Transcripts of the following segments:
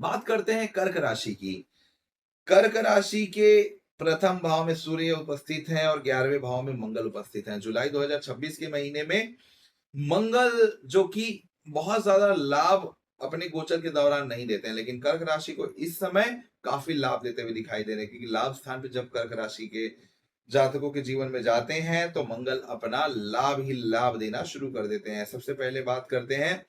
बात करते हैं कर्क राशि की। कर्क राशि के प्रथम भाव में सूर्य उपस्थित हैं और 11वें भाव में मंगल उपस्थित हैं। जुलाई 2026 के महीने में मंगल जो कि बहुत ज्यादा लाभ अपने गोचर के दौरान नहीं देते हैं, लेकिन कर्क राशि को इस समय काफी लाभ देते हुए दिखाई दे रहे हैं, क्योंकि लाभ स्थान पे जब कर्क राशि के जातकों के जीवन में जाते हैं तो मंगल अपना लाभ ही लाभ देना शुरू कर देते हैं। सबसे पहले बात करते हैं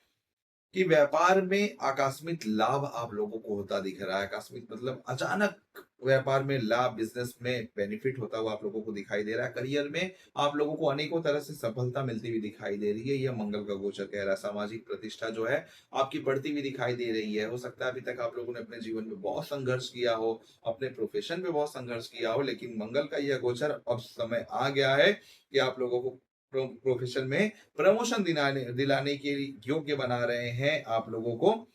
कि व्यापार में आकस्मिक लाभ आप लोगों को होता दिख रहा है। आकस्मिक मतलब अचानक व्यापार में लाभ, बिजनेस में बेनिफिट होता हुआ आप लोगों को दिखाई दे रहा है। करियर में आप लोगों को अनेकों तरह से सफलता मिलती हुई दिखाई दे रही है। यह मंगल का गोचर कह रहा है। सामाजिक प्रतिष्ठा जो है आपकी बढ़ती हुई दिखाई दे रही है। हो सकता है अभी तक आप लोगों ने अपने जीवन में बहुत संघर्ष किया हो, अपने प्रोफेशन में बहुत संघर्ष किया हो, लेकिन मंगल का यह गोचर अब समय आ गया है कि आप लोगों को प्रोफेशन में प्रमोशन दिलाने दिलाने के योग्य बना रहे हैं। आप लोगों को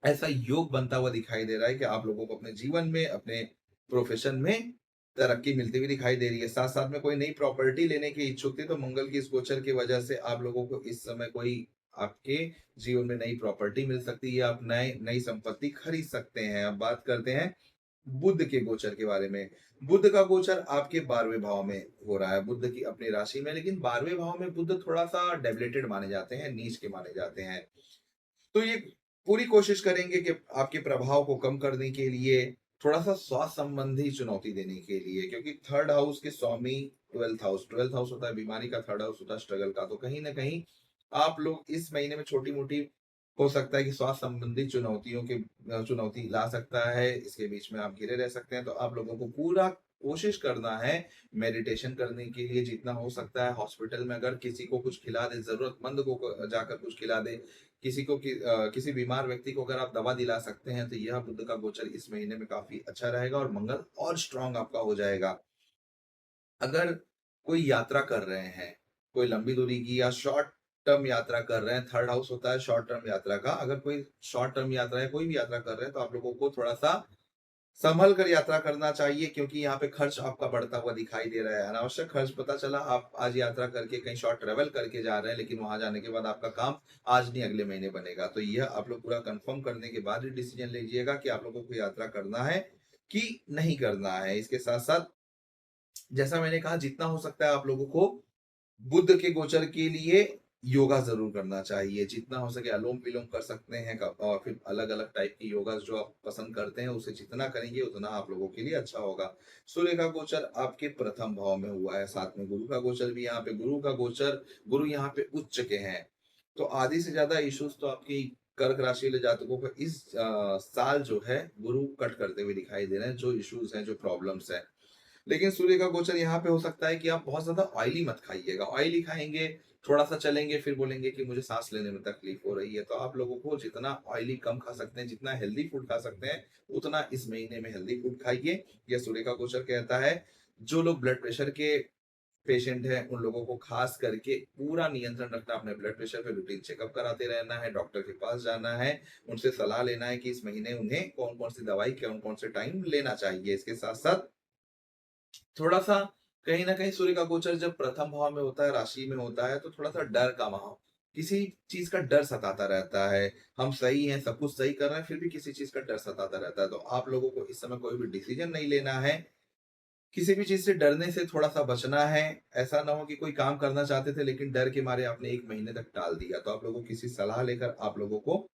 ऐसा योग बनता हुआ दिखाई दे रहा है कि आप लोगों को अपने जीवन में, अपने प्रोफेशन में तरक्की मिलती हुई दिखाई दे रही है। साथ साथ में कोई नई प्रॉपर्टी लेने की इच्छुक थे तो मंगल की इस गोचर की वजह से आप लोगों को इस समय कोई आपके जीवन में नई प्रॉपर्टी मिल सकती है। आप नए नई संपत्ति खरीद सकते हैं। अब बात करते हैं बुध के गोचर के बारे में। बुध का गोचर आपके 12वें भाव में हो रहा है, बुध की अपनी राशि में। लेकिन 12वें भाव में बुध थोड़ा सा डेबिलिटेड माने जाते हैं, नीच के माने जाते हैं। तो ये पूरी कोशिश करेंगे कि आपके प्रभाव को कम करने के लिए, थोड़ा-सा स्वास्थ्य संबंधी चुनौती देने के लिए, क्योंकि थर्ड हाउस के स्वामी 12th हाउस होता है बीमारी का, थर्ड हाउस होता है स्ट्रगल का। तो कहीं न कहीं आप लोग इस महीने में छोटी-मोटी हो सकता है कि स्वास्थ्य संबंधी चुनौती ला सकता है। इसके बीच में आप घिरे रह सकते हैं। तो आप लोगों को पूरा कोशिश करना है मेडिटेशन करने के लिए, जितना हो सकता है हॉस्पिटल में अगर किसी को कुछ खिला दें, ज़रूरतमंद को जाकर कुछ खिला दें, किसी बीमार व्यक्ति को अगर आप दवा दिला सकते हैं, तो यह बुध का गोचर इस महीने में काफ़ी अच्छा रहेगा और मंगल और स्ट्रॉन्ग आपका हो जाएगा। अगर कोई यात्रा कर रहे हैं, कोई लंबी दूरी की या शॉर्ट टर्म यात्रा कर रहे हैं, थर्ड हाउस होता है शॉर्ट टर्म यात्रा का। अगर कोई शॉर्ट टर्म यात्रा या कोई भी यात्रा कर रहे हैं, तो आप लोगों को थोड़ा-सा संभल कर यात्रा करना चाहिए, क्योंकि यहाँ पे खर्च आपका बढ़ता हुआ दिखाई दे रहा है। अनावश्यक खर्च, पता चला आप आज यात्रा करके कहीं शॉर्ट ट्रैवल करके जा रहे हैं, लेकिन वहां जाने के बाद आपका काम आज नहीं अगले महीने बनेगा। तो यह आप लोग पूरा कंफर्म करने के बाद ही डिसीजन लीजिएगा कि आप लोगों को यात्रा करना है कि नहीं करना है। इसके साथ साथ जैसा मैंने कहा, जितना हो सकता है आप लोगों को बुध के गोचर के लिए योगा ज़रूर करना चाहिए। जितना हो सके अनुलोम-विलोम कर सकते हैं और फिर अलग-अलग टाइप की योगा जो आप पसंद करते हैं, उसे जितना करेंगे उतना आप लोगों के लिए अच्छा होगा। सूर्य का गोचर आपके प्रथम भाव में हुआ है, साथ में गुरु का गोचर भी यहाँ पे, गुरु यहाँ पे उच्च के हैं। तो आधी से ज़्यादा इश्यूज़ तो आपकी कर्क राशि वाले जातकों को इस साल जो है गुरु कट करते हुए दिखाई दे रहे हैं, जो इश्यूज़ हैं, जो प्रॉब्लम्स हैं। लेकिन सूर्य का गोचर यहाँ पे हो सकता है कि आप बहुत ज़्यादा ऑयली मत खाइएगा। ऑयली खाएँगे, थोड़ा-सा चलेंगे, फिर बोलेंगे कि मुझे साँस लेने में तकलीफ हो रही है। तो आप लोगों को जितना ऑयली कम खा सकते हैं, जितना हेल्दी फूड खा सकते हैं, उतना इस महीने में हेल्दी फूड खाइए। ये सूर्य का गोचर कहता है। जो लोग ब्लड प्रेशर के पेशेंट हैं, उन लोगों को खास करके पूरा नियंत्रण रखना, अपने ब्लड प्रेशर पे रूटीन चेकअप कराते रहना है, डॉक्टर के पास जाना है, उनसे सलाह लेना है कि इस महीने उन्हें कौन-कौन सी दवाई, कौन-कौन से टाइम लेना चाहिए। इसके साथ-साथ थोड़ा-सा कहीं न कहीं सूर्य का गोचर जब प्रथम भाव में होता है, राशि में होता है, तो थोड़ा-सा डर का माहौल, किसी चीज़ का डर सताता रहता है। हम सही हैं, सब कुछ सही कर रहे हैं, फिर भी किसी चीज़ का डर सताता रहता है। तो आप लोगों को इस समय कोई भी डिसीज़न नहीं लेना है। किसी भी चीज़ से डरने से थोड़ा-सा बचना है। ऐसा ना हो कि कोई काम करना चाहते थे, लेकिन डर के मारे आपने 1 महीने तक टाल दिया। तो आप लोगों को किसी सलाह लेकर आप लोगों को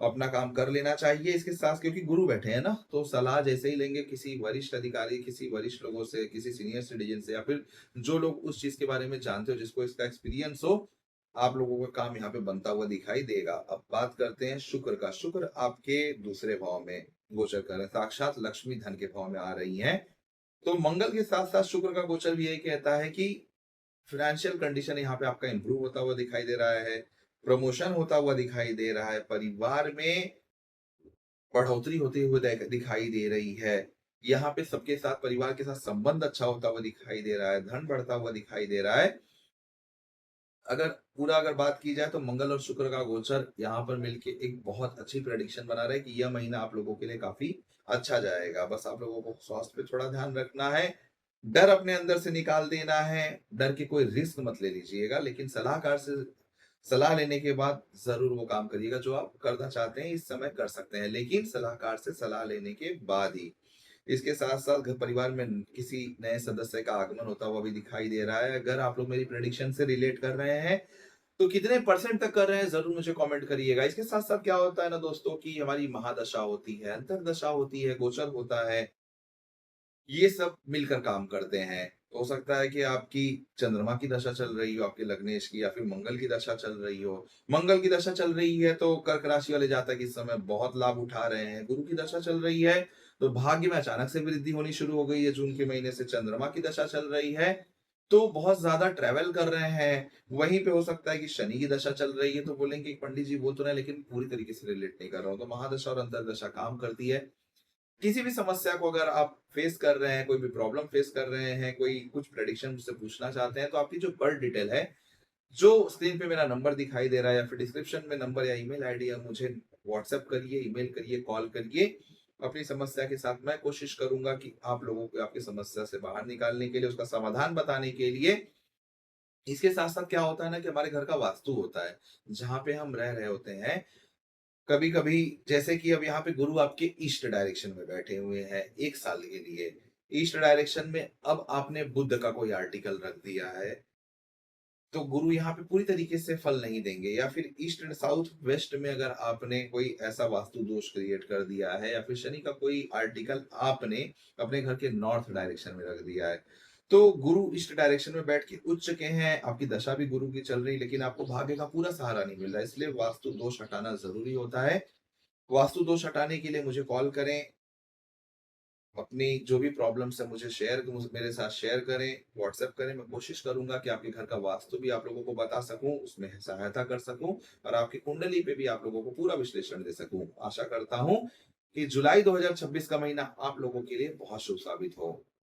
अपना काम कर लेना चाहिए। इसके साथ, क्योंकि गुरु बैठे हैं ना, तो सलाह जैसे ही लेंगे किसी वरिष्ठ अधिकारी, किसी वरिष्ठ लोगों से, किसी सीनियर सिटीजन से, या फिर जो लोग उस चीज़ के बारे में जानते हो, जिसको इसका एक्सपीरियंस हो, आप लोगों का काम यहाँ पे बनता हुआ दिखाई देगा। अब बात करते हैं शुक्र का। शुक्र आपके दूसरे भाव में गोचर कर रहे हैं, साक्षात लक्ष्मी धन के भाव में आ रही हैं। तो मंगल के साथ-साथ शुक्र का गोचर भी यही कहता है कि फाइनेंशियल कंडीशन यहाँ पे आपका इम्प्रूव होता हुआ दिखाई दे रहा है, प्रमोशन होता हुआ दिखाई दे रहा है, परिवार में बढ़ोतरी होते हुए दिखाई दे रही है। यहाँ पे सबके साथ, परिवार के साथ संबंध अच्छा होता हुआ दिखाई दे रहा है, धन बढ़ता हुआ दिखाई दे रहा है। अगर बात की जाए तो मंगल और शुक्र का गोचर यहाँ पर मिलके एक बहुत अच्छी प्रेडिक्शन बना रहा है कि यह महीना आप लोगों के लिए काफ़ी अच्छा जाएगा। बस आप लोगों को स्वास्थ्य पे थोड़ा ध्यान रखना है, डर अपने अंदर से निकाल देना है। डर के कोई रिस्क मत ले लीजिएगा, लेकिन सलाह लेने के बाद ज़रूर वो काम करिएगा जो आप करना चाहते हैं, इस समय कर सकते हैं, लेकिन सलाहकार से सलाह लेने के बाद ही। इसके साथ-साथ घर परिवार में किसी नए सदस्य का आगमन होता हुआ भी दिखाई दे रहा है। अगर आप लोग मेरी प्रेडिक्शन से रिलेट कर रहे हैं, तो कितने परसेंट तक कर रहे हैं ज़रूर मुझे कमेंट करिएगा। इसके साथ-साथ क्या होता है ना दोस्तों कि हमारी महादशा होती है, अंतर्दशा होती है, गोचर होता है, ये सब मिलकर काम करते हैं। तो हो सकता है कि आपकी चंद्रमा की दशा चल रही हो, आपके लग्नेश की, या फिर मंगल की दशा चल रही हो। मंगल की दशा चल रही है तो कर्क राशि वाले जातक इस समय बहुत लाभ उठा रहे हैं। गुरु की दशा चल रही है तो भाग्य में अचानक से वृद्धि होनी शुरू हो गई है। जून के महीने से चंद्रमा की दशा चल रही है तो बहुत ज़्यादा ट्रैवल कर रहे हैं। वहीं पे हो सकता है कि शनि की दशा चल रही है तो बोलेंगे कि पंडित जी बोल तो रहे हैं लेकिन पूरी तरीके से रिलेट नहीं कर रहा हूँ। तो महादशा और अंतर्दशा काम करती है। किसी भी समस्या को अगर आप फेस कर रहे हैं, कोई भी प्रॉब्लम फेस कर रहे हैं, कोई कुछ प्रेडिक्शन मुझसे पूछना चाहते हैं, तो आपकी जो बर्थ डिटेल है, जो स्क्रीन पे मेरा नंबर दिखाई दे रहा है या फिर डिस्क्रिप्शन में नंबर या ईमेल आईडी है, मुझे व्हाट्सएप करिए, ईमेल करिए, कॉल करिए। अपनी समस्या के साथ मैं कोशिश करूँगा कि आप लोगों को आपकी समस्या से बाहर निकालने के लिए, उसका समाधान बताने के लिए। इसके साथ-साथ क्या होता है ना कि हमारे घर का वास्तु होता है, जहाँ पे हम रह रहे होते हैं, कभी-कभी जैसे कि अब यहाँ पे गुरु आपके ईस्ट डायरेक्शन में बैठे हुए हैं 1 साल के लिए। ईस्ट डायरेक्शन में अब आपने बुध का कोई आर्टिकल रख दिया है, तो गुरु यहाँ पे पूरी तरीके से फल नहीं देंगे, या फिर ईस्ट एंड साउथ वेस्ट में अगर आपने कोई ऐसा वास्तु दोष क्रिएट कर दिया है, या फिर शनि का कोई आर्टिकल आपने अपने घर के नॉर्थ डायरेक्शन में रख दिया है, तो गुरु ईस्ट डायरेक्शन में बैठ के उच्च के हैं, आपकी दशा भी गुरु की चल रही, लेकिन आपको भाग्य का पूरा सहारा नहीं मिल रहा है, इसलिए वास्तु दोष हटाना ज़रूरी होता है। वास्तु दोष हटाने के लिए मुझे कॉल करें, अपनी जो भी प्रॉब्लम्स है मुझे मेरे साथ शेयर करें, व्हाट्सएप करें। मैं कोशिश करूँगा कि आपके घर का वास्तु भी आप लोगों को बता सकूँ, उसमें सहायता कर सकूँ और आपकी कुंडली पे भी आप लोगों को पूरा विश्लेषण दे सकूँ। आशा करता हूँ कि जुलाई 2026 का महीना आप लोगों के लिए बहुत शुभ साबित हो।